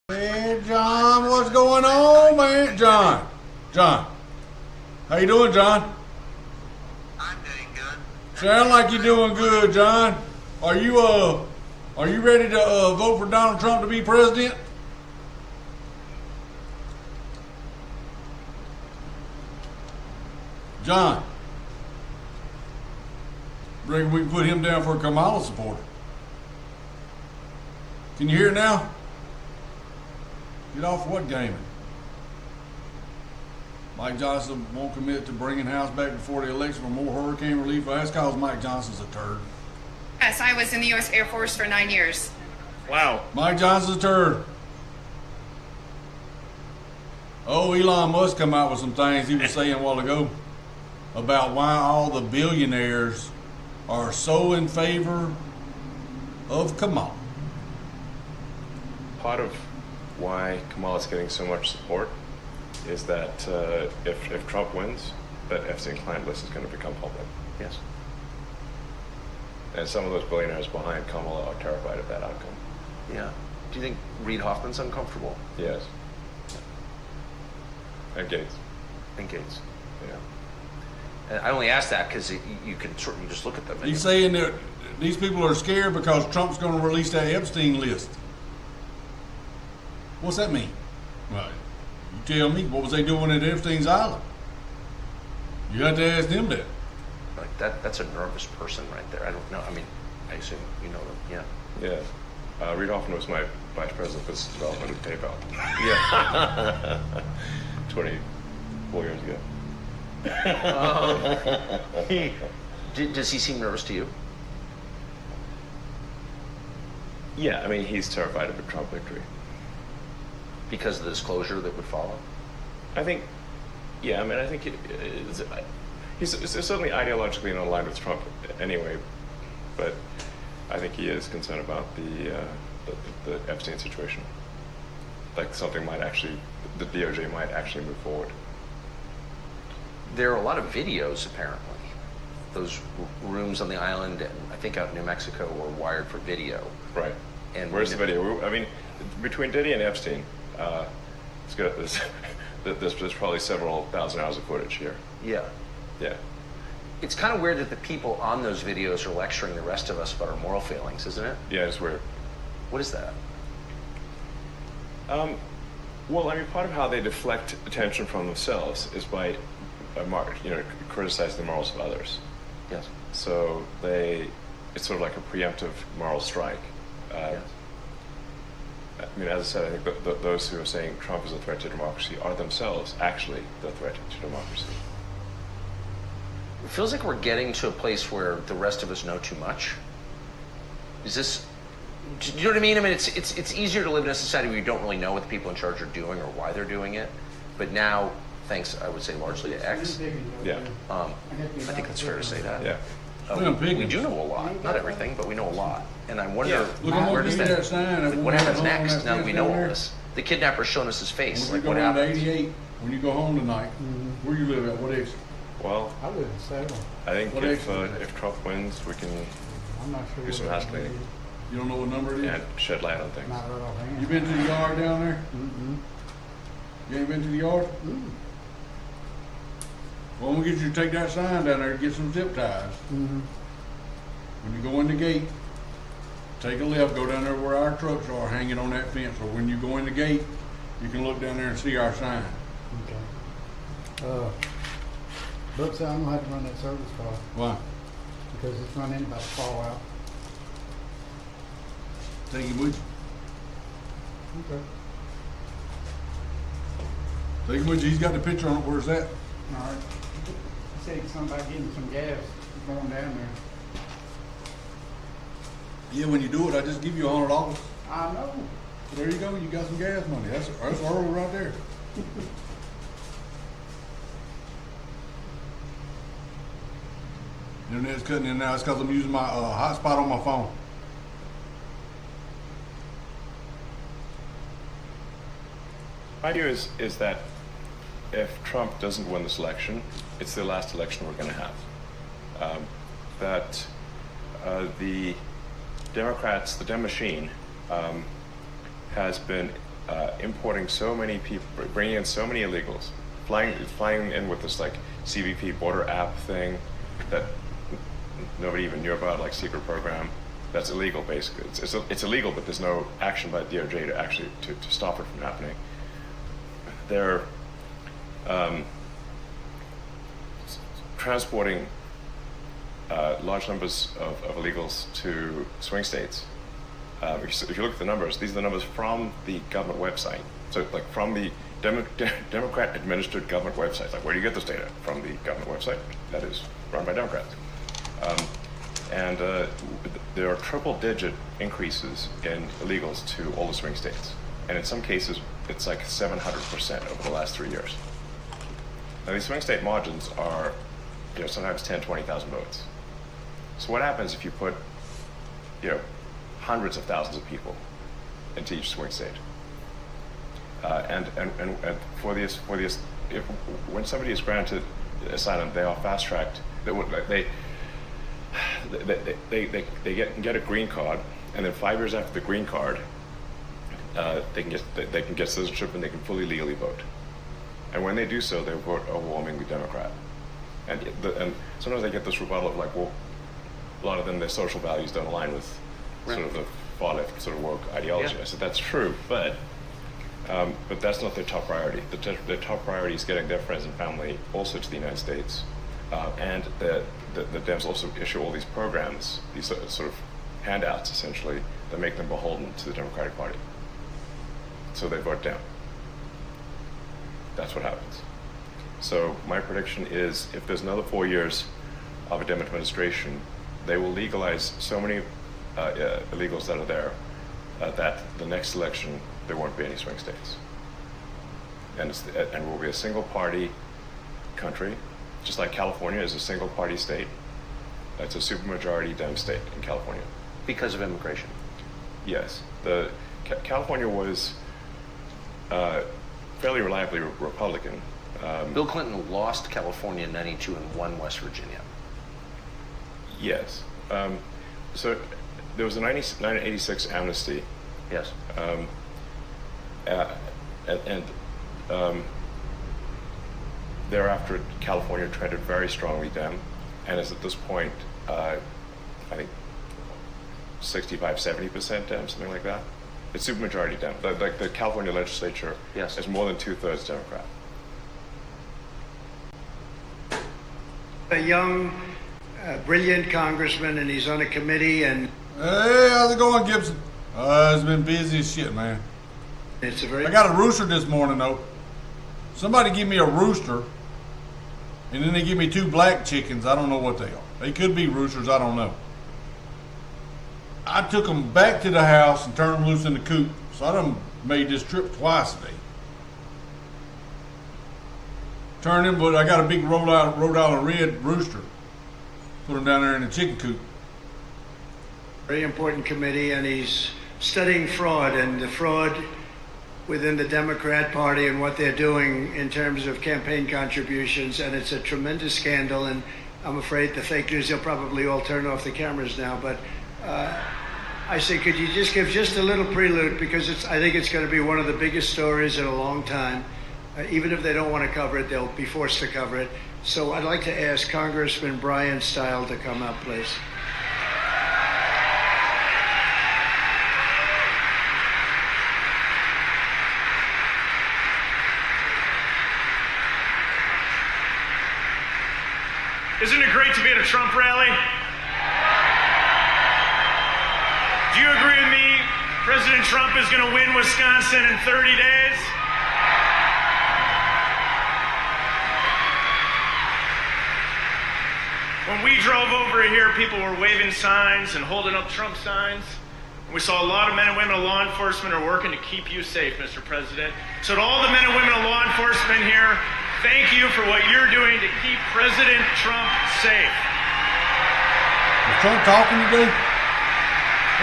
Hey, John, what's going on, man? John, how you doing, John? I'm doing good. Sound like you're doing good, John. Are you ready to vote for Donald Trump to be president? John, reckon we can put him down for a Kamala supporter. Can you hear it now? Get off what gaming? Mike Johnson won't commit to bringing House back before the election for more hurricane relief. Well, that's because Mike Johnson's a turd. Yes, I was in the U.S. Air Force for 9 years. Wow. Mike Johnson's a turd. Oh, Elon Musk come out with some things he was saying a while ago about why all the billionaires are so in favor of Kamala. Part of why Kamala's getting so much support is that if Trump wins, that Epstein client list is going to become public. Yes. And some of those billionaires behind Kamala are terrified of that outcome. Yeah. Do you think Reid Hoffman's uncomfortable? Yes. And Gates. And Gates. Yeah. And I only ask that because you can sort of just look at them. He's saying that these people are scared because Trump's going to release that Epstein list. What's that mean? Well, you tell me. What was they doing at Epstein's Island? You have to ask them that. Like that's a nervous person right there. I don't know. I mean, I assume you know them. Yeah. Yeah. Reid Hoffman was my vice president of business development at PayPal. Yeah. 24 years ago. Does he seem nervous to you? Yeah, I mean, he's terrified of a Trump victory. Because of the disclosure that would follow? I think, yeah, I mean, I think he's certainly ideologically in line with Trump anyway, but I think he is concerned about the Epstein situation. Like something might actually, the DOJ might actually move forward. There are a lot of videos, apparently. Those rooms on the island, and I think out in New Mexico, were wired for video. Right. And where's the video? I mean, between Diddy and Epstein, it's good. There's probably several thousand hours of footage here. Yeah. Yeah. It's kind of weird that the people on those videos are lecturing the rest of us about our moral failings, isn't it? Yeah, it's weird. What is that? Well, I mean, part of how they deflect attention from themselves is by, criticizing the morals of others. Yes. So it's sort of like a preemptive moral strike. Yes. I mean, as I said, I think those who are saying Trump is a threat to democracy are themselves actually the threat to democracy. It feels like we're getting to a place where the rest of us know too much. Is this, do you know what I mean? I mean, it's easier to live in a society where you don't really know what the people in charge are doing or why they're doing it. But now, thanks, I would say, largely to X, Yeah. I think that's fair to say that. Yeah. We do know a lot. Not everything, but we know a lot. And I wonder, Yeah. Look, I'm where gonna does give you that sign. what happens next that now that we know all down there. this? The kidnapper's shown us his face. When Like, you what go down to happens? 88, when you go home tonight, where you live at? What exit? Well, I live in Salem. I think What if Trump wins, we can I'm not sure. do some what house that cleaning is. You don't know what number it is? and shed light on things. Not right offhand. You been to the yard down there? Mm-mm. You ain't been to the yard? Mm. Well, I'm gonna get you to take that sign down there and get some zip ties. Mm-hmm. When you go in the gate, take a left, go down there where our trucks are hanging on that fence. Or when you go in the gate, you can look down there and see our sign. Okay. Brooks, I'm gonna have to run that service car Why? because it's running about to fall out. Take him with you. Okay. Take him with you. He's got the picture on it. Where's that? All right. He said something about getting some gas going down there. Yeah, when you do it, I just give you $100. I know. There you go. You got some gas money. That's Earl right there. Internet's cutting in now. It's because I'm using my hotspot on my phone. My view is that if Trump doesn't win this election, it's the last election we're going to have. That the Democrats, the Dem machine, has been importing so many people, bringing in so many illegals, flying in with this like CBP border app thing that nobody even knew about, like secret program. That's illegal, basically. It's illegal, but there's no action by the DOJ to actually to stop it from happening. They're transporting large numbers of illegals to swing states. If you look at the numbers, these are the numbers from the government website. So, like from the Democrat-administered government websites. Like, where do you get this data? From the government website that is run by Democrats. And there are triple-digit increases in illegals to all the swing states. And in some cases, it's like 700% over the last 3 years. Now, these swing state margins are, sometimes 10, 20,000 votes. So what happens if you put, hundreds of thousands of people into each swing state? And when somebody is granted asylum, they are fast-tracked. They get a green card, and then 5 years after the green card, they can get citizenship and they can fully legally vote. And when they do so, they vote overwhelmingly Democrat. And sometimes they get this rebuttal of like, well, a lot of them, their social values don't align with sort of the far left sort of woke ideology. Yeah. I said that's true, but that's not their top priority. Their top priority is getting their friends and family also to the United States, and the Dems also issue all these programs, these sort of handouts essentially that make them beholden to the Democratic Party. So they vote down. That's what happens. So my prediction is, if there's another 4 years of a Dem administration, they will legalize so many illegals that are there that the next election there won't be any swing states, and we'll be a single party country, just like California is a single party state. It's a supermajority Dem state in California Because of immigration. Yes, California was fairly reliably Republican. Bill Clinton lost California in '92 and won West Virginia. Yes. So there was a 1986 amnesty. Yes. Thereafter, California trended very strongly Dem, and is at this point, I think, 65-70% Dem, something like that. It's supermajority Dem. Like the California legislature is more than 2/3 Democrat. A young, brilliant congressman, and he's on a committee, and Hey, how's it going, Gibson? It's been busy as shit, man. it's a very... I got a rooster this morning, though. Somebody give me a rooster, and then they give me 2 black chickens. I don't know what they are. They could be roosters. I don't know. I took them back to the house and turned them loose in the coop. So I done made this trip twice a day. Turned them, but I got a big Rhode Island red rooster. Put them down there in the chicken coop. very important committee, and he's studying fraud and the fraud within the Democrat Party and what they're doing in terms of campaign contributions, and it's a tremendous scandal, and I'm afraid the fake news, they'll probably all turn off the cameras now, but I say, could you just give just a little prelude, because I think it's going to be one of the biggest stories in a long time. Even if they don't want to cover it, they'll be forced to cover it. So I'd like to ask Congressman Brian Stile to come up, please. Isn't it great to be at a Trump rally? Do you agree with me? President Trump is going to win Wisconsin in 30 days? When we drove over here, people were waving signs and holding up Trump signs. We saw a lot of men and women of law enforcement are working to keep you safe, Mr. President. So to all the men and women of law enforcement here, thank you for what you're doing to keep President Trump safe. Is Trump talking today?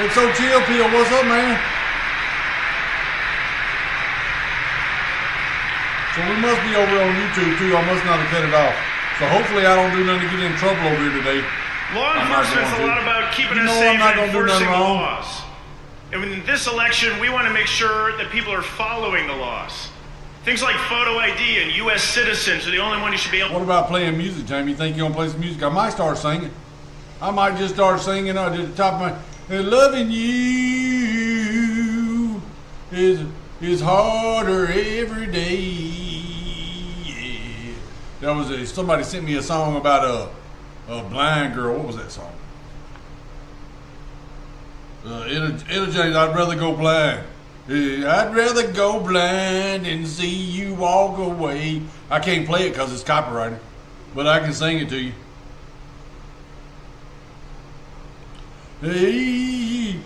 It's so chill, Peel. What's up, man? So we must be over on YouTube, too. I must not have cut it off. So hopefully I don't do nothing to get in trouble over here today. Law enforcement's a lot about keeping us safe I'm not and gonna do enforcing nothing the wrong. laws. And in this election, we want to make sure that people are following the laws. Things like photo ID and U.S. citizens are the only one who should be able. What about playing music, Jamie? You think you're gonna play some music? I might start singing. I might just start singing at the top of my. Loving you is harder every day. Yeah. That was somebody sent me a song about a blind girl. What was that song? Etta James, I'd rather go blind. I'd rather go blind and see you walk away. I can't play it because it's copyrighted, but I can sing it to you. Hey.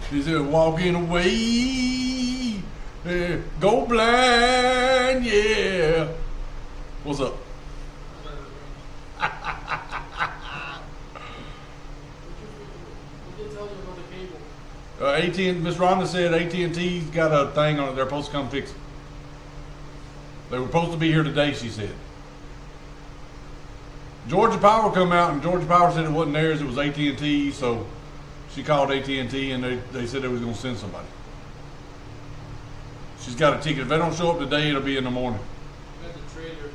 He said, walking away, go blind, yeah. What's up? AT&T, Miss Rhonda said AT&T's got a thing on it. They're supposed to come fix it. They were supposed to be here today, she said. Georgia Power come out, and Georgia Power said it wasn't theirs, it was AT&T, so she called AT&T, and they said they was going to send somebody. She's got a ticket. If they don't show up today, it'll be in the morning. Got the trailer.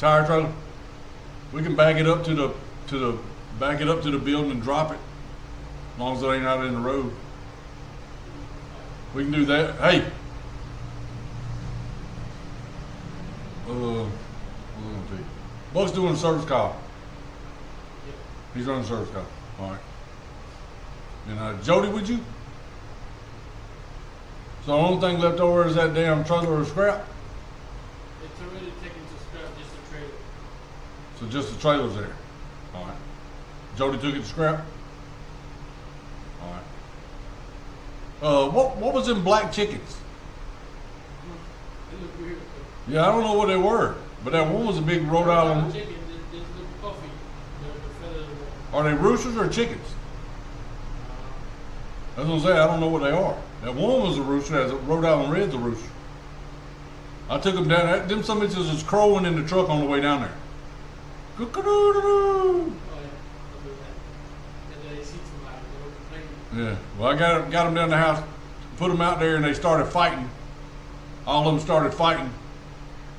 Tire trailer. We can back it up to the building and drop it, as long as it ain't out in the road. We can do that. Hey. What was I gonna tell you? Buck's doing a service call. He's running a service call. All right. And Jody, would you? So the only thing left over is that damn trailer of scrap? It's already taken to scrap, just the trailer. So just the trailer's there. All right. Jody took it to scrap? All right. What was in black chickens? They look weird. Yeah, I don't know what they were, but that one was a big Rhode Island. Chicken, they look puffy. The feathers. Are they roosters or chickens? That's what I'm saying. I don't know what they are. That one was a rooster. That Rhode Island Red's a rooster. I took them down there. Them some bitches was crowing in the truck on the way down there. Oh, yeah. Yeah. Well, I got them down the house, put them out there, and they started fighting. All of them started fighting.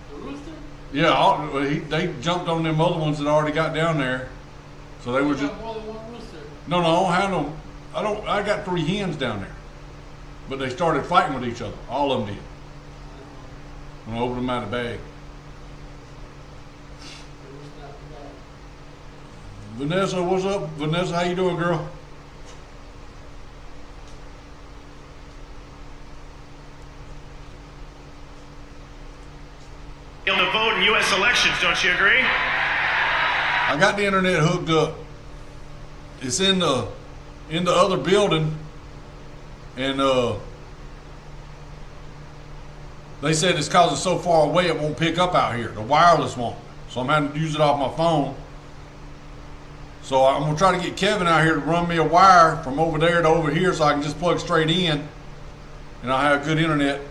The rooster? Yeah. They jumped on them other ones that already got down there. So they were just. More than one rooster. No, I don't have no. I got 3 hens down there, but they started fighting with each other. All of them did. I'm gonna open them out of the bag. Vanessa, what's up? Vanessa, how you doing, girl? Able to vote in U.S. elections, don't you agree? I got the internet hooked up. It's in the other building, and they said it's because it's so far away it won't pick up out here. The wireless won't. So I'm having to use it off my phone. So I'm gonna try to get Kevin out here to run me a wire from over there to over here so I can just plug straight in, and I'll have good internet.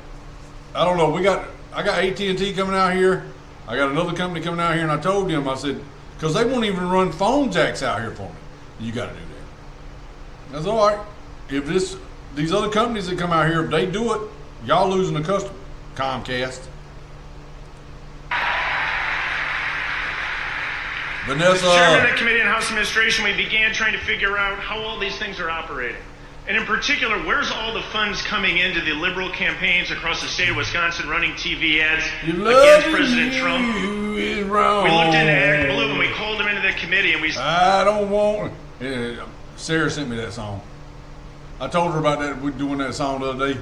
I don't know. I got AT&T coming out here. I got another company coming out here, and I told them, I said, because they won't even run phone jacks out here for me. You got to do that. That's all right. If these other companies that come out here, if they do it, y'all losing a customer. Comcast. Vanessa. As chairman of the Committee on House Administration, we began trying to figure out how all these things are operating. And in particular, where's all the funds coming into the liberal campaigns across the state of Wisconsin running TV ads against President Trump? Is wrong. We looked into Act Blue and we called him into the committee and we... I don't want... Sarah sent me that song. I told her about that. We're doing that song the other day.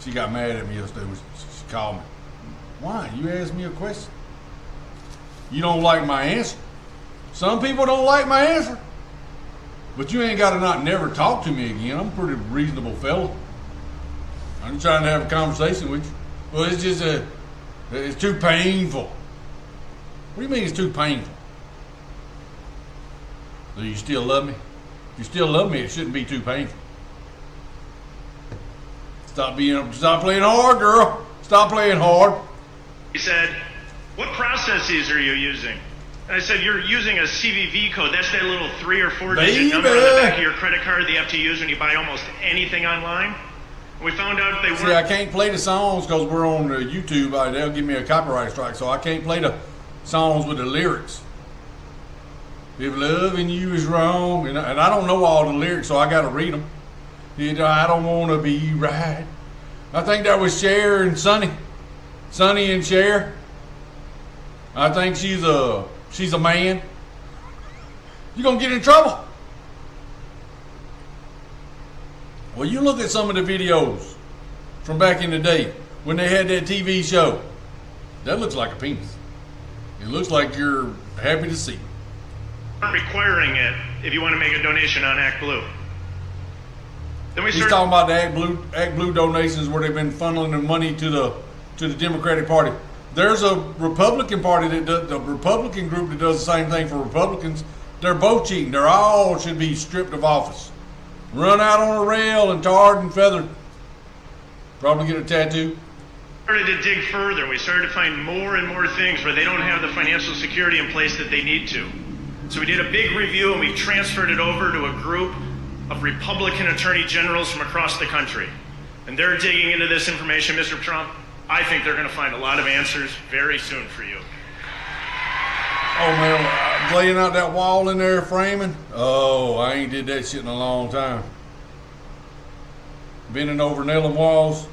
She got mad at me yesterday. She called me. Why? You asked me a question. You don't like my answer. Some people don't like my answer. But you ain't got to not never talk to me again. I'm a pretty reasonable fellow. I'm trying to have a conversation with you. Well, it's just it's too painful. What do you mean it's too painful? Do you still love me? If you still love me, it shouldn't be too painful. Stop playing hard, girl. Stop playing hard. He said, what processes are you using? And I said, you're using a CVV code. That's that little 3 or 4 digit number on the back of your credit card that you have to use when you buy almost anything online. We found out they weren't. See, I can't play the songs because we're on YouTube. They'll give me a copyright strike, so I can't play the songs with the lyrics. If loving you is wrong, and I don't know all the lyrics, so I got to read them. I don't want to be right. I think that was Cher and Sonny and Cher. I think she's a man. You're gonna get in trouble. Well, you look at some of the videos from back in the day when they had that TV show. That looks like a penis. It looks like you're happy to see it. Requiring it if you want to make a donation on Act Blue. Then we He's started talking about the Act Blue donations where they've been funneling the money to the Democratic Party. There's a Republican Party that does, the Republican group that does the same thing for Republicans. They're both cheating. They're all should be stripped of office, run out on a rail and tarred and feathered. Probably get a tattoo. started to dig further. We started to find more and more things where they don't have the financial security in place that they need to. So we did a big review and we transferred it over to a group of Republican attorney generals from across the country. And they're digging into this information, Mr. Trump. I think they're going to find a lot of answers very soon for you. Oh man, laying out that wall in there framing? Oh, I ain't did that shit in a long time. Bending over nailing walls?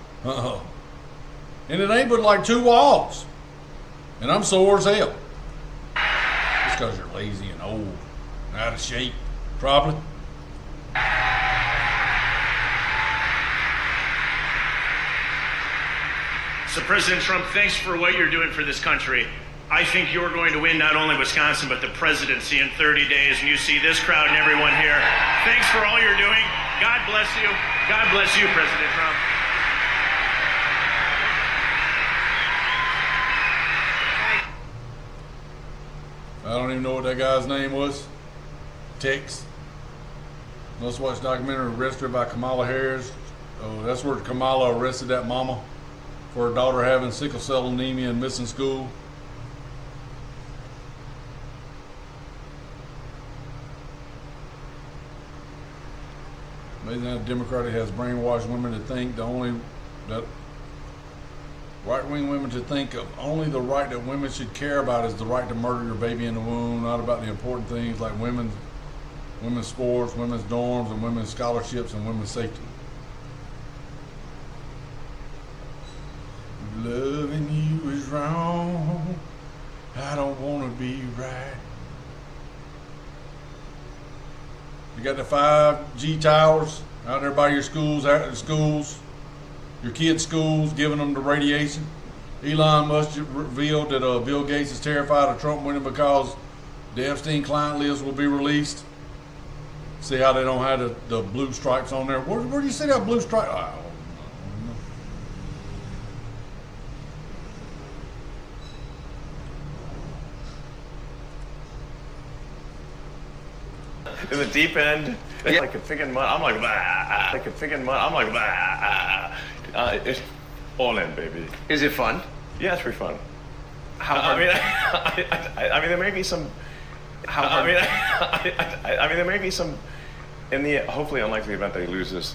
And it ain't but like 2 walls. And I'm sore as hell. It's because you're lazy and old and out of shape, probably. So President Trump, thanks for what you're doing for this country. I think you're going to win not only Wisconsin, but the presidency in 30 days. And you see this crowd and everyone here. Thanks for all you're doing. God bless you. God bless you, President Trump. I don't even know what that guy's name was. Tex. Let's watch documentary Arrested by Kamala Harris. Oh, that's where Kamala arrested that mama for her daughter having sickle cell anemia and missing school. Amazing how the Democratic has brainwashed women to think that right-wing women to think of only the right that women should care about is the right to murder your baby in the womb, not about the important things like women's sports, women's dorms, and women's scholarships and women's safety. Loving you is wrong. I don't want to be right. You got the 5G towers out there by your schools, your kids' schools, giving them the radiation. Elon Musk revealed that Bill Gates is terrified of Trump winning because the Epstein client list will be released. See how they don't have the blue stripes on there? Where do you see that blue stripe? In the deep end, it's like a pig in mud. I'm like, bah. Like a pig in mud. I'm like, bah. It's all in, baby. Is it fun? Yeah, it's pretty fun. How hard? I mean, there may be some. How hard? I mean, there may be some. In the hopefully unlikely event that he loses,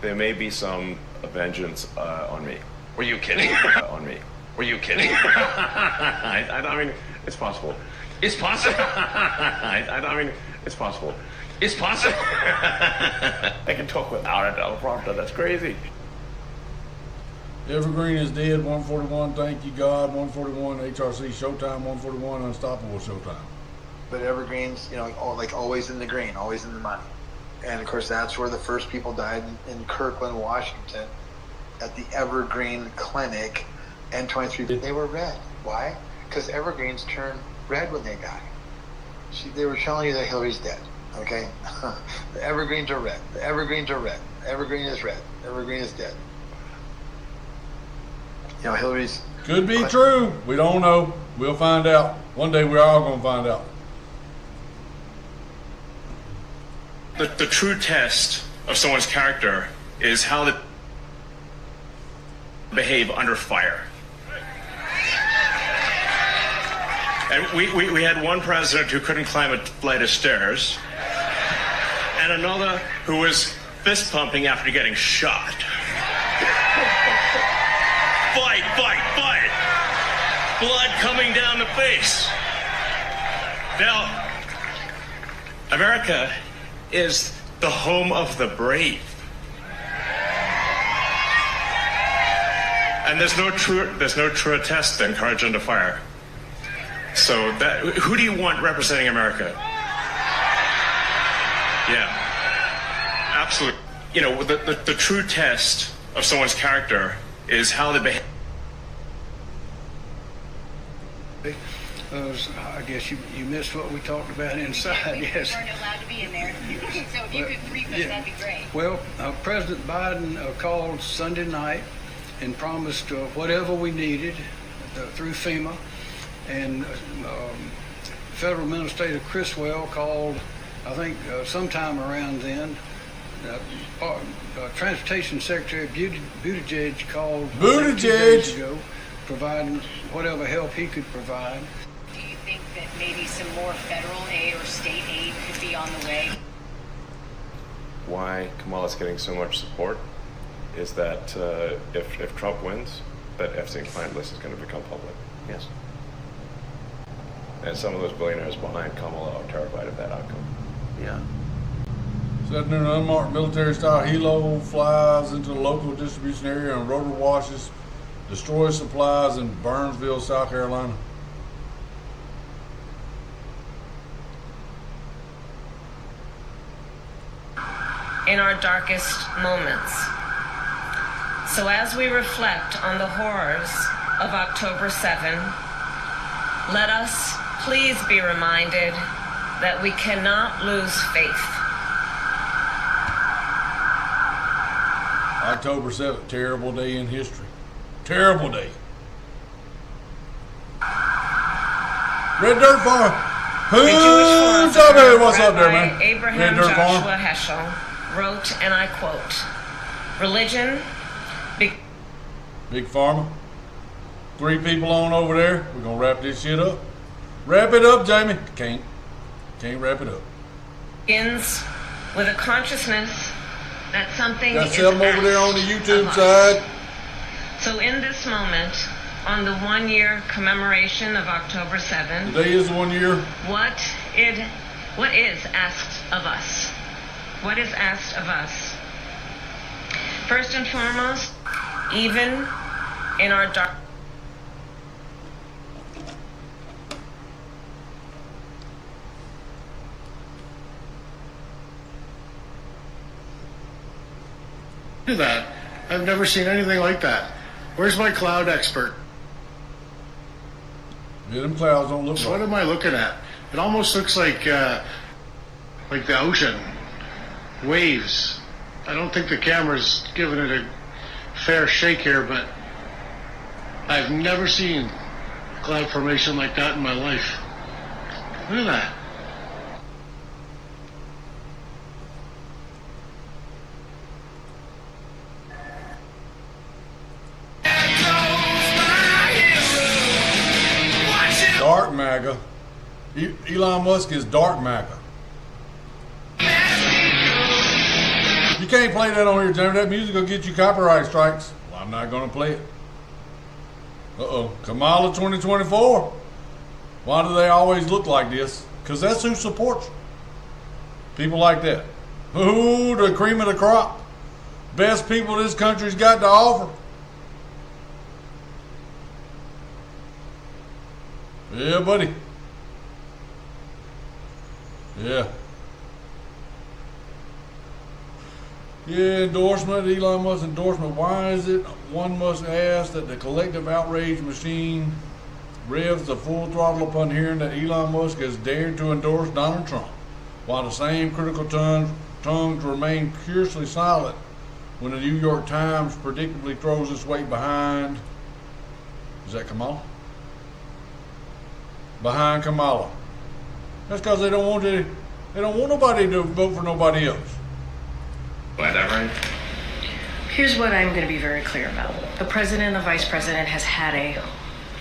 there may be some vengeance on me. Were you kidding? On me. Were you kidding? I mean, it's possible. It's possible. I mean, it's possible. It's possible. I can talk without a teleprompter. That's crazy. Evergreen is dead. 141. Thank you, God. 141. HRC Showtime. 141. Unstoppable Showtime. But Evergreen's, like always in the green, always in the money. And of course, that's where the first people died in Kirkland, Washington, at the Evergreen Clinic. And 23, they were red. Why? Because Evergreens turn red when they die. See, they were telling you that Hillary's dead. Okay, the Evergreens are red. The Evergreens are red. Evergreen is red. Evergreen is dead. Hillary's Could be true. We don't know. We'll find out. One day we're all gonna find out. the true test of someone's character is how they behave under fire. And we had one president who couldn't climb a flight of stairs, and another who was fist pumping after getting shot. Fight, fight, fight! Blood coming down the face. Now, America is the home of the brave. And there's no truer test than courage under fire. So who do you want representing America? Yeah, absolutely. You know, the true test of someone's character is how they behave. I guess you missed what we talked about inside. Yes. You weren't allowed to be in there. So if you could brief us, that'd be great. Well, President Biden called Sunday night and promised whatever we needed through FEMA. And Federal Administrator Criswell called, I think, sometime around then. Transportation Secretary Buttigieg called a few days ago, providing whatever help he could provide. Do you think that maybe some more federal aid or state aid could be on the way? Why Kamala's getting so much support is that if Trump wins, that Epstein client list is going to become public. Yes. And some of those billionaires behind Kamala are terrified of that outcome. Yeah. So that new unmarked military-style helo flies into the local distribution area and rotor washes, destroys supplies in Burnsville, South Carolina. In our darkest moments. So as we reflect on the horrors of October 7, let us please be reminded that we cannot lose faith. October 7th, terrible day in history. Terrible day. Red Dirt Farm. Who's up there? What's up there, man? Abraham Red Dirt Farm. Joshua Heschel wrote, and I quote, "Religion, Big Pharma. 3 people on over there. We're going to wrap this shit up. Wrap it up, Jamie. Can't wrap it up. begins with a consciousness that something Got is something over there on the asked YouTube of us. side. So in this moment, on the 1-year commemoration of October 7, Today is 1 year. what is asked of us? What is asked of us? First and foremost, even in our dark that. I've never seen anything like that. Where's my cloud expert? Yeah, them clouds don't look So right. what am I looking at? It almost looks like the ocean, waves. I don't think the camera's giving it a fair shake here, but I've never seen a cloud formation like that in my life. Look at that. Dark MAGA. Elon Musk is dark MAGA. You can't play that on here, Jamie. That music will get you copyright strikes. Well, I'm not going to play it. Uh-oh. Kamala 2024. Why do they always look like this? Because that's who supports you. People like that. Ooh, the cream of the crop. Best people this country's got to offer. Yeah, buddy. Yeah. Yeah, endorsement, Elon Musk endorsement. Why is it one must ask that the collective outrage machine revs the full throttle upon hearing that Elon Musk has dared to endorse Donald Trump, while the same critical tongues remain curiously silent when the New York Times predictably throws its weight behind. Is that Kamala? Behind Kamala. That's because they don't want to They don't want nobody to vote for nobody else. By that right? Here's what I'm going to be very clear about. The president and the vice president has had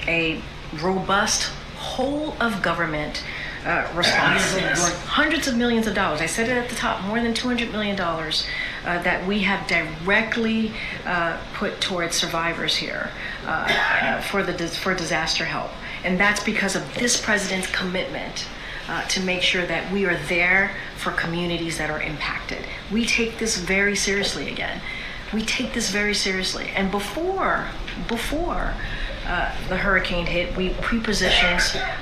a robust whole of government response. Hundreds of millions of dollars. I said it at the top, more than $200 million that we have directly put towards survivors here for disaster help. And that's because of this president's commitment to make sure that we are there for communities that are impacted. We take this very seriously again. We take this very seriously. And before the hurricane hit, we pre-positioned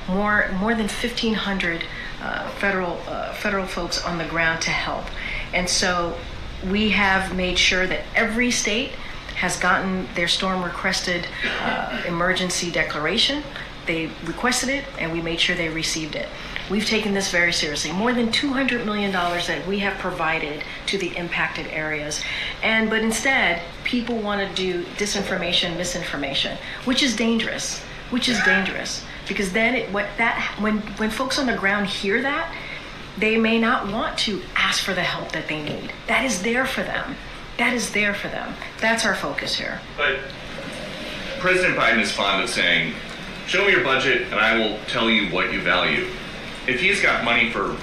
more than 1,500 federal folks on the ground to help. And so we have made sure that every state has gotten their storm requested emergency declaration. They requested it, and we made sure they received it. We've taken this very seriously. More than $200 million that we have provided to the impacted areas. But instead, people want to do disinformation, misinformation, which is dangerous. Because then when folks on the ground hear that, they may not want to ask for the help that they need. That is there for them. That's our focus here. But President Biden is fond of saying, show me your budget and I will tell you what you value. If he's got money for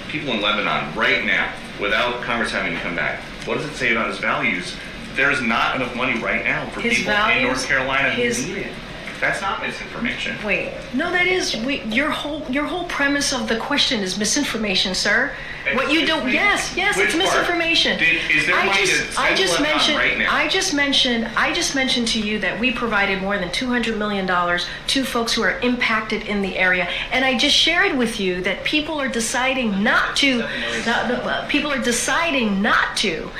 people in Lebanon right now, without Congress having to come back, what does it say about his values? There is not enough money right now for His people values, in North Carolina who need it. That's not misinformation. Wait, no, that is your whole premise of the question is misinformation, sir. What you do? Yes, it's misinformation. Is there money to send Lebanon right now? I just mentioned to you that we provided more than $200 million to folks who are impacted in the area, and I just shared with you that people are deciding not to. People are deciding not to.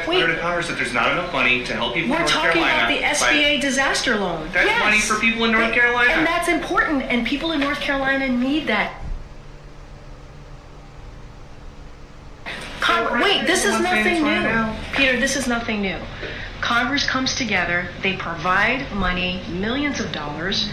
Wait. To Congress that there's not enough money to help people in We're North talking Carolina. about the SBA disaster loan. That's yes. money for people in North Carolina. And that's important, and people in North Carolina need that. Wait, this is nothing new. Peter, this is nothing new. Congress comes together, they provide money, millions of dollars,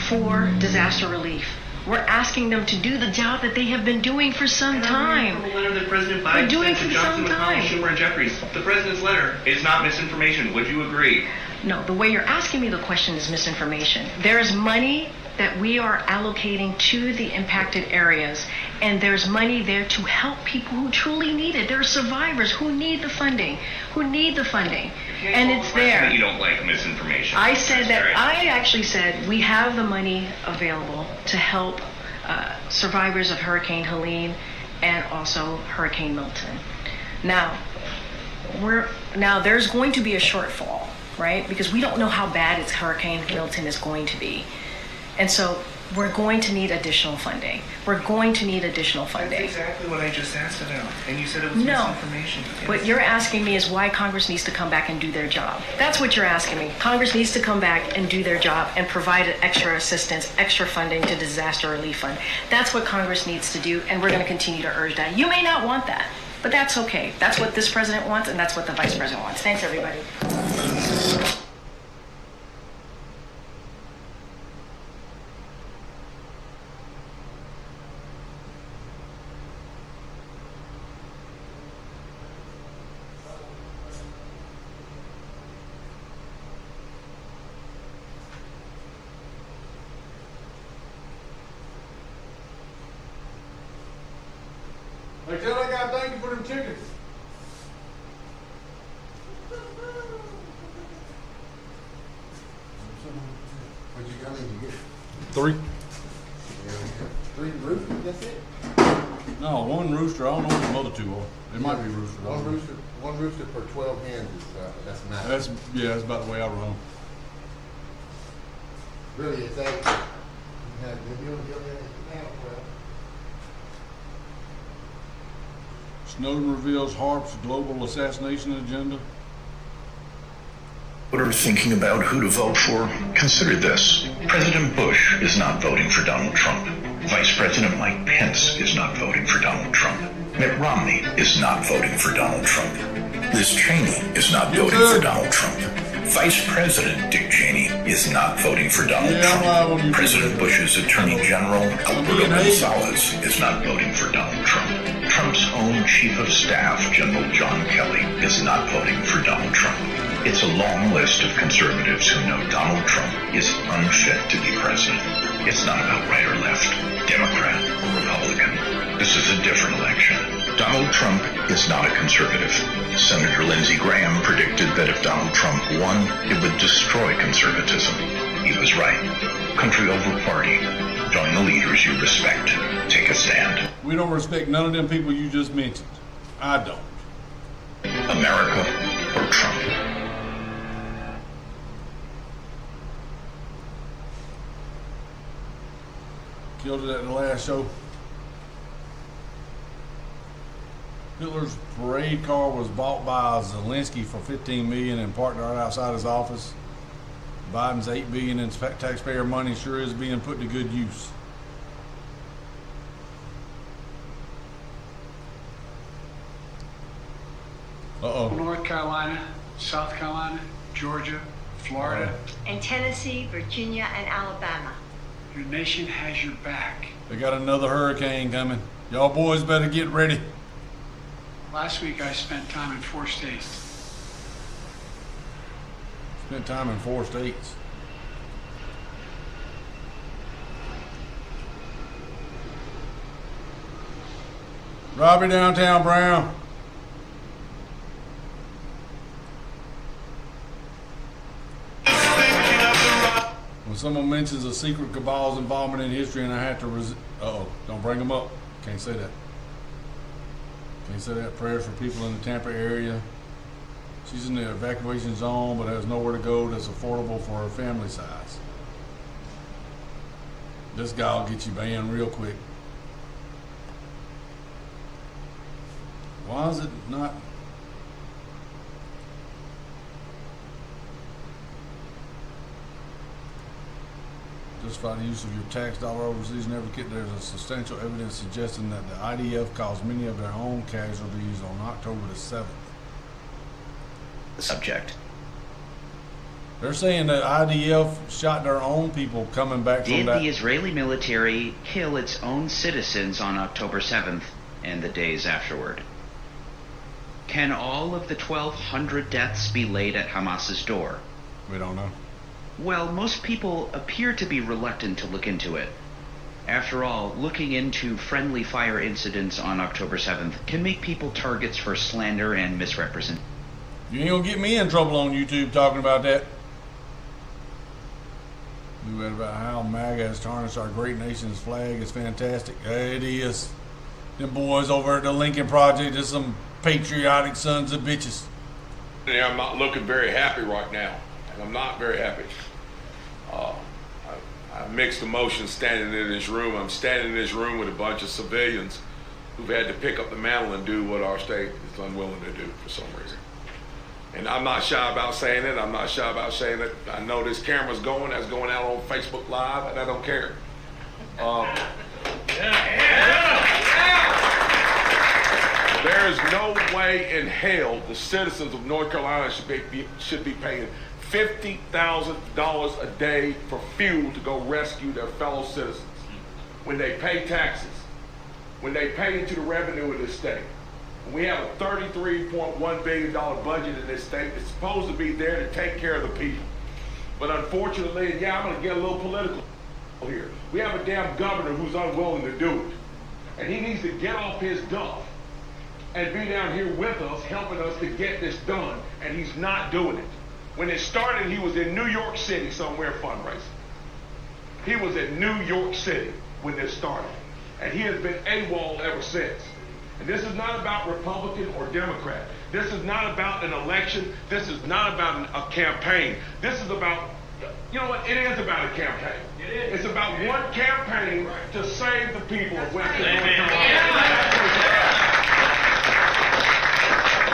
for disaster relief. We're asking them to do the job that they have been doing for some time. The letter that President Biden sent to Johnson, McConnell, Schumer, and Jeffries. The president's letter is not misinformation. Would you agree? No, the way you're asking me the question is misinformation. There's money that we are allocating to the impacted areas, and there's money there to help people who truly need it. There are survivors who need the funding, and it's there. You don't like misinformation. I actually said we have the money available to help survivors of Hurricane Helene and also Hurricane Milton. Now there's going to be a shortfall, right? Because we don't know how bad Hurricane Milton is going to be. And so we're going to need additional funding. That's exactly what I just asked about. And you said it was misinformation. Yes. What you're asking me is why Congress needs to come back and do their job. That's what you're asking me. Congress needs to come back and do their job and provide extra assistance, extra funding to disaster relief fund. That's what Congress needs to do, and we're going to continue to urge that. You may not want that, but that's okay. That's what this president wants, and that's what the vice president wants. Thanks, everybody. Like tell that guy thank you for them tickets. What you got to get? 3. 3 roosters, that's it? No, 1 rooster. I don't know what the other 2 are. It might be roosters. One rooster per 12 hens is that's nice. That's about the way I run. Really, it's 8. Snowden reveals Harp's global assassination agenda. Are thinking about who to vote for? Consider this. President Bush is not voting for Donald Trump. Vice President Mike Pence is not voting for Donald Trump. Mitt Romney is not voting for Donald Trump. Liz Cheney is not voting for Donald Trump. Vice President Dick Cheney is not voting for Donald Trump. President Bush's Attorney General Alberto Gonzales is not voting for Donald Trump. own Chief of Staff, General John Kelly, is not voting for Donald Trump. It's a long list of conservatives who know Donald Trump is unfit to be president. It's not about right or left, Democrat or Republican. This is a different election. Donald Trump is not a conservative. Senator Lindsey Graham predicted that if Donald Trump won, it would destroy conservatism. He was right. Country over party. Join the leaders you respect. Take a stand. We don't respect none of them people you just mentioned. I don't. America or Trump? Killed it at the last show. Hitler's parade car was bought by Zelensky for $15 million and parked right outside his office. Biden's $8 billion in taxpayer money sure is being put to good use. North Carolina, South Carolina, Georgia, Florida. And Tennessee, Virginia, and Alabama. Your nation has your back. They got another hurricane coming. Y'all boys better get ready. Last week I spent time in 4 states. Spent time in 4 states. Robbie downtown Brown. When someone mentions a secret cabal's involvement in history and I have to don't bring them up. Can't say that. Can't say that. Prayers for people in the Tampa area. She's in the evacuation zone but has nowhere to go that's affordable for her family size. This guy will get you banned real quick. Why is it not? Justify the use of your tax dollar overseas. Never get there's a substantial evidence suggesting that the IDF caused many of their own casualties on October the 7th. The subject. They're saying that IDF shot their own people coming back from Did that. the Israeli military kill its own citizens on October 7th and the days afterward? Can all of the 1,200 deaths be laid at Hamas's door? We don't know. Well, most people appear to be reluctant to look into it. After all, looking into friendly fire incidents on October 7th can make people targets for slander and misrepresentation. You ain't gonna get me in trouble on YouTube talking about that. We read about how MAGA has tarnished our great nation's flag. It's fantastic. It is. Them boys over at the Lincoln Project are some patriotic sons of bitches. Yeah, I'm not looking very happy right now, and I'm not very happy. I mixed emotions standing in this room. I'm standing in this room with a bunch of civilians who've had to pick up the mantle and do what our state is unwilling to do for some reason. And I'm not shy about saying it. I'm not shy about saying it. I know this camera's going. That's going out on Facebook Live, and I don't care. There is no way in hell the citizens of North Carolina should be paying $50,000 a day for fuel to go rescue their fellow citizens. When they pay taxes, when they pay into the revenue of this state. We have a $33.1 billion budget in this state that's supposed to be there to take care of the people. But unfortunately, I'm going to get a little political here. We have a damn governor who's unwilling to do it. And he needs to get off his duff and be down here with us, helping us to get this done. And he's not doing it. When it started, he was in New York City somewhere fundraising. He was in New York City when this started. And he has been AWOL ever since. And this is not about Republican or Democrat. This is not about an election. This is not about a campaign. This is about, you know what, it is about a campaign. It is. It's about one campaign to save the people of Western North Carolina.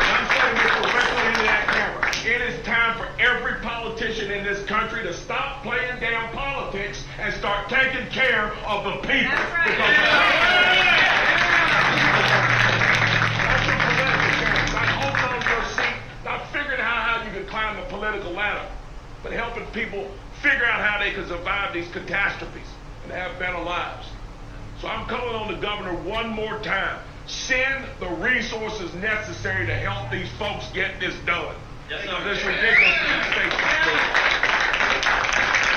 I'm saying this directly into that camera. It is time for every politician in this country to stop playing damn politics and start taking care of the people. Not figuring out how you can climb the political ladder, but helping people figure out how they can survive these catastrophes and have better lives. So I'm calling on the governor one more time. Send the resources necessary to help these folks get this done. Yes, this ridiculous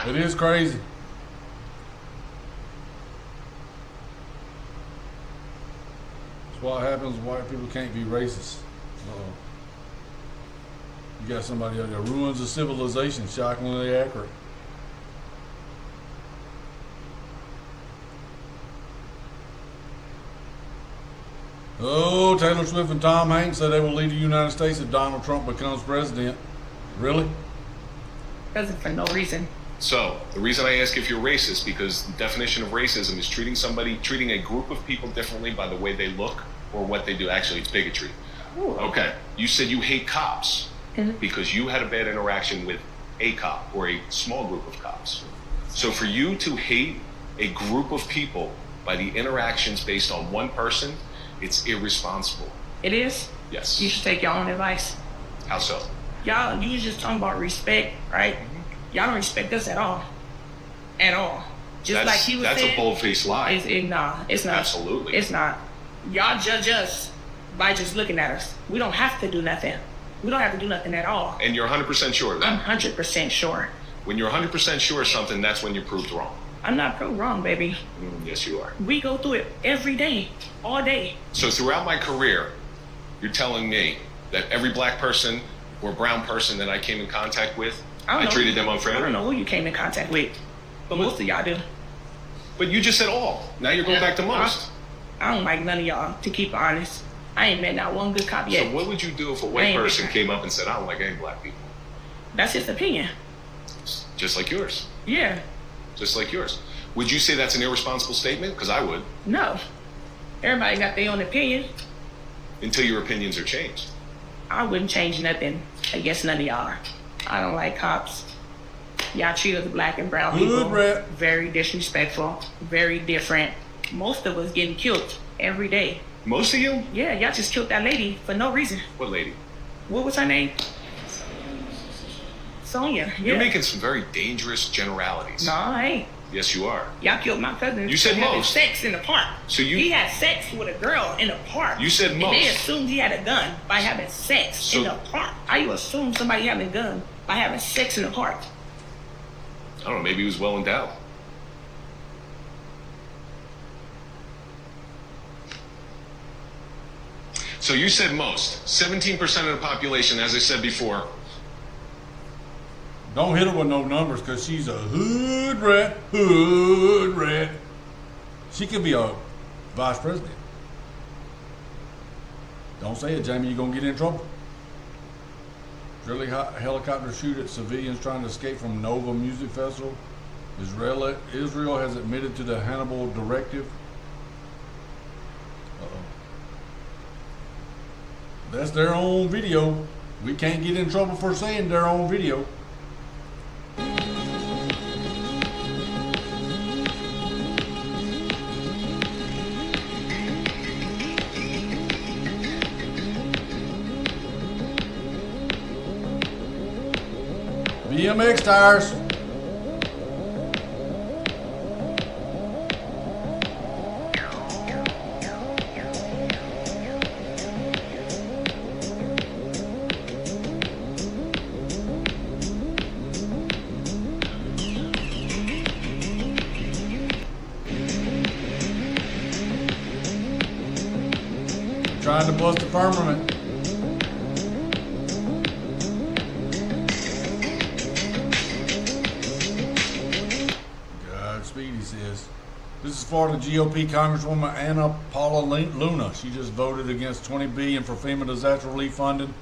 thing. It is crazy. That's what happens. White people can't be racist. You got somebody out there, ruins of civilization, shockingly accurate. Oh, Taylor Swift and Tom Hanks say they will lead the United States if Donald Trump becomes president. Really? President for no reason. So, the reason I ask if you're racist, because the definition of racism is treating a group of people differently by the way they look or what they do. Actually, it's bigotry. Ooh. Okay. You said you hate cops Mhm. because you had a bad interaction with a cop or a small group of cops. So for you to hate a group of people by the interactions based on one person, it's irresponsible. It is? Yes. You should take your own advice. How so? Y'all, you was just talking about respect, right? Y'all don't respect us at all. At all. Just like he was saying. That's a bold-faced lie. Nah, it's not. Absolutely. It's not. Y'all judge us by just looking at us. We don't have to do nothing. We don't have to do nothing at all. And you're 100% sure of I'm that? 100% sure. When you're 100% sure of something, that's when you're proved wrong. I'm not proved wrong, baby. Yes, you are. We go through it every day, all day. So throughout my career, you're telling me that every black person or brown person that I came in contact with, I treated them unfairly? I don't know who you came in contact with, but most of y'all do. But you just said all. Now you're going back to most. I don't like none of y'all, to keep honest. I ain't met not one good cop yet. So what would you do if a white person came up and said, I don't like any black people? That's his opinion. Just like yours. Yeah. Just like yours. Would you say that's an irresponsible statement? Because I would. No. Everybody got their own opinion. Until your opinions are changed. I wouldn't change nothing against none of y'all. I don't like cops. Y'all treat us black and brown people very disrespectful, very different. Most of us getting killed every day. Most of you? Yeah, y'all just killed that lady for no reason. What lady? What was her name? Sonia. Yeah. You're making some very dangerous generalities. No, I ain't. Yes, you are. Y'all killed my cousin. You said for having most. Sex in the park. So he had sex with a girl in the park. You said most. And they assumed he had a gun by having sex in the park. How you assume somebody having a gun by having sex in the park? I don't know, maybe he was well endowed. So you said most. 17% of the population, as I said before. Don't hit her with no numbers because she's a hood rat, hood rat. She could be a vice president. Don't say it, Jamie, you're going to get in trouble. Israeli helicopter shoot at civilians trying to escape from Nova Music Festival. Israel has admitted to the Hannibal Directive. That's their own video. We can't get in trouble for saying their own video. BMX tires. Trying to bust the firmament. Godspeed, he says. This is Florida GOP Congresswoman Anna Paula Luna. She just voted against $20 billion for FEMA disaster relief funding.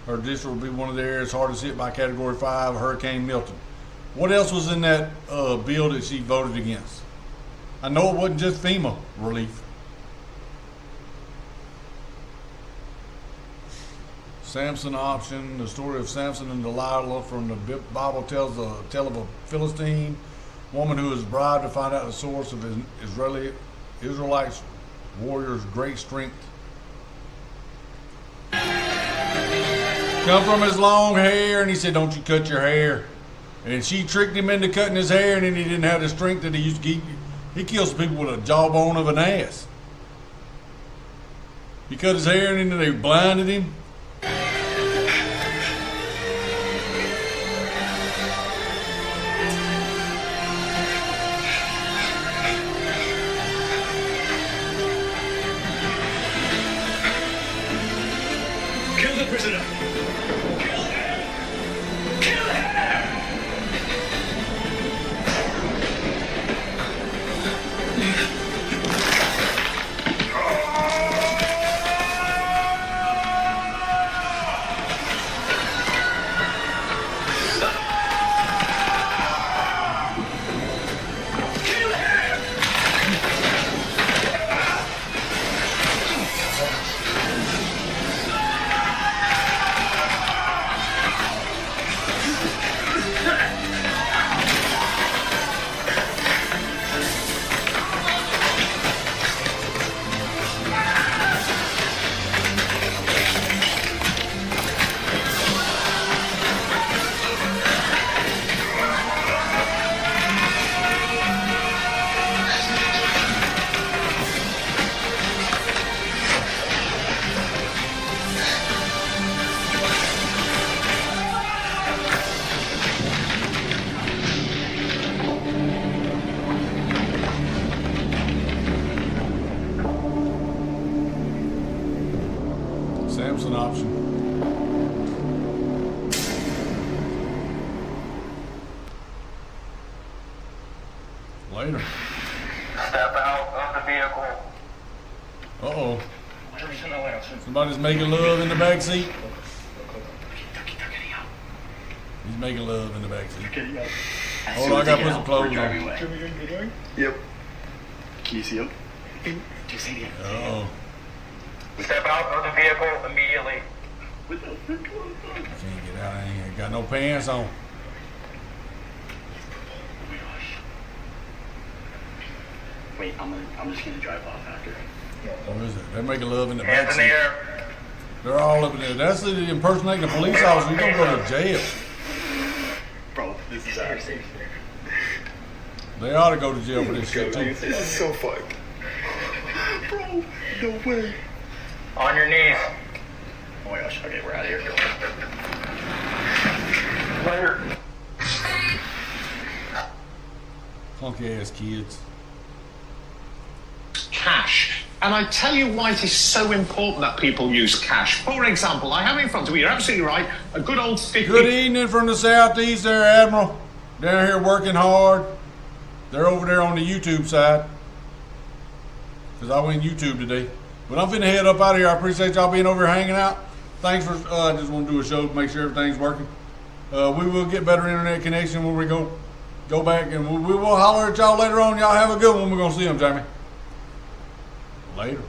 Her district will be one of the areas hardest hit by Category 5 Hurricane Milton. What else was in that bill that she voted against? I know it wasn't just FEMA relief. Samson option, the story of Samson and Delilah from the Bible tells the tale of a Philistine woman who is bribed to find out the source of Israelites warriors' great strength. Come from his long hair, and he said, "Don't you cut your hair?" And she tricked him into cutting his hair, and then he didn't have the strength that he used to keep. He kills people with a jawbone of an ass. He cut his hair and then they blinded him. Kill the prisoner! Kill him! Kill him! Samson option. Later. Step out of the vehicle. Uh-oh. Somebody's making love in the back seat. He's making love in the back seat. Hold on, I gotta put some clothes on. Yep. Can you see him? Just see him. Uh-oh. Step out of the vehicle immediately. I can't get out of here. I got no pants on. Wait, I'm just gonna drive off after. What is it? They're making love in the Hands back in the seat. air. They're all up in there. That's the impersonating a police officer. You don't go to jail. Bro, this is our safe. They ought to go to jail for this shit too. This is so fun. Bro, no way. On your knees. Oh my gosh, okay, we're out of here. Later. Funky ass kids. Cash. And I tell you why it is so important that people use cash. For example, I have in front of me, you're absolutely right, a good old 50... Good evening from the southeast there, Admiral. Down here working hard. They're over there on the YouTube side. Because I went YouTube today. But I'm finna head up out of here. I appreciate y'all being over here hanging out. Thanks for, I just want to do a show to make sure everything's working. We will get better internet connection when we go back. And we will holler at y'all later on. Y'all have a good one. We're going to see them, Jamie. Later.